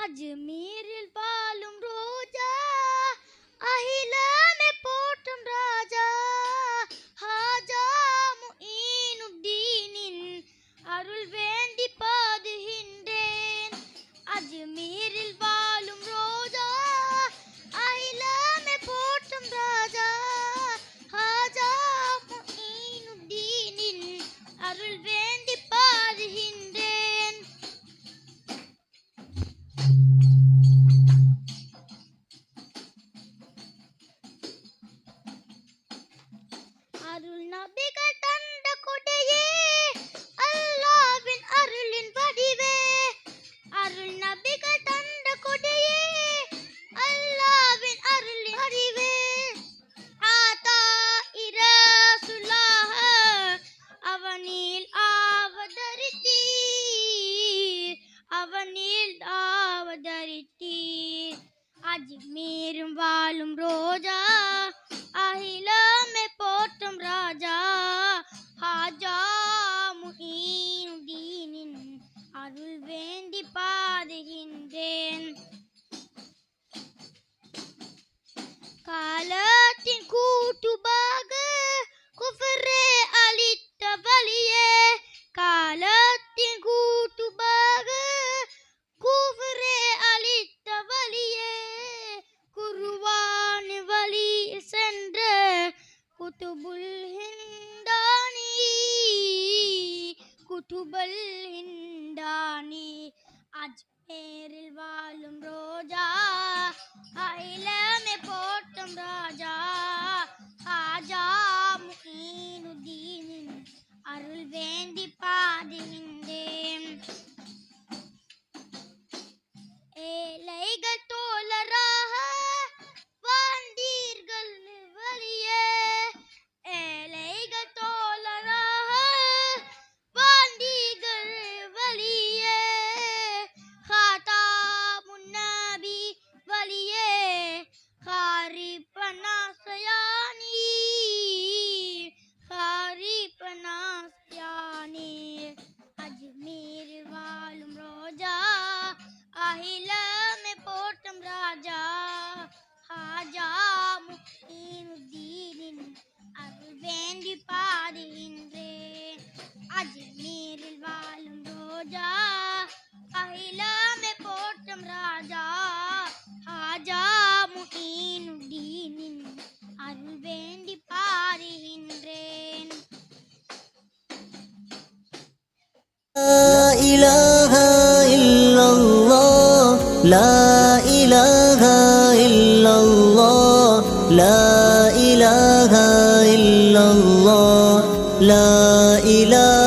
அஜ்மீரில் வாழும் ரோஜா அகிலமே போற்றும் ராஜா ஹாஜா முஈனுத்தீனின் அருள் வேண்டி பாடுகின்றேன். அஜ்மீரில் வாழும் ரோஜா அகிலமே போற்றும் ராஜா ஹாஜா முஈனுத்தீனின் அருள் வேண்டி பாடுகின்றேன். அருள் நபிகள் தந்த கொடையே அல்லாஹ்வின் அருளின் வடிவே. அருள் நபிகள் தந்த கொடையே அல்லாஹ்வின் அருளின் வடிவே. ஆதா இரசுல்லாஹ் அவனில் அவதரித்தீர், அவனில் அவதரித்தீர். அஜ்மீரும் வாழும் ரோஜா அகிலமே போற்றும் ராஜா ஹாஜா முஈனுத்தீனின் அருள் வேண்டி பாடுகின்றேன். காலத்தின் கூட்டுபாக குஃப்ரே அளித்த வலியே. காலத்தின் கூட்டுபாக குஃப்ரே அளித்த வலியே. குர்ஆன் வழி சென்ற குதுபுல் ஹிந்தானி, குதுபுல் ஹிந்தானி. அஜ்மீரில் வாழும் ரோஜா அகிலமே போற்றும் ராஜா ஹாஜா முஈனுத்தீனின் அருள் வேண்டி பாடுகின்றேன். ஏழைகள் தோழராக வாழ்ந்தீர்கள் வலியே. ஏழைகள் தோழராக வாழ்ந்தீர்கள் வலியே. ஹாதாமுன் நபி வலியே. ஹாரிபனாசயானி, ஹாரிபனாசயானி. அஜ்மீரில் வாழும் ரோஜா அகிலமே போற்றும் ராஜா ஹாஜா முஈனுத்தீனின் அருள் வேண்டி பாடுகின்றேன். அஜ்மீரில் வாழும் ரோஜா அகிலமே போற்றும் ராஜா ஹாஜா முஈனுத்தீனின் அருள் வேண்டி பாடுகின்றேன். لا إله إلا الله لا إله إلا الله لا إله إلا الله لا إله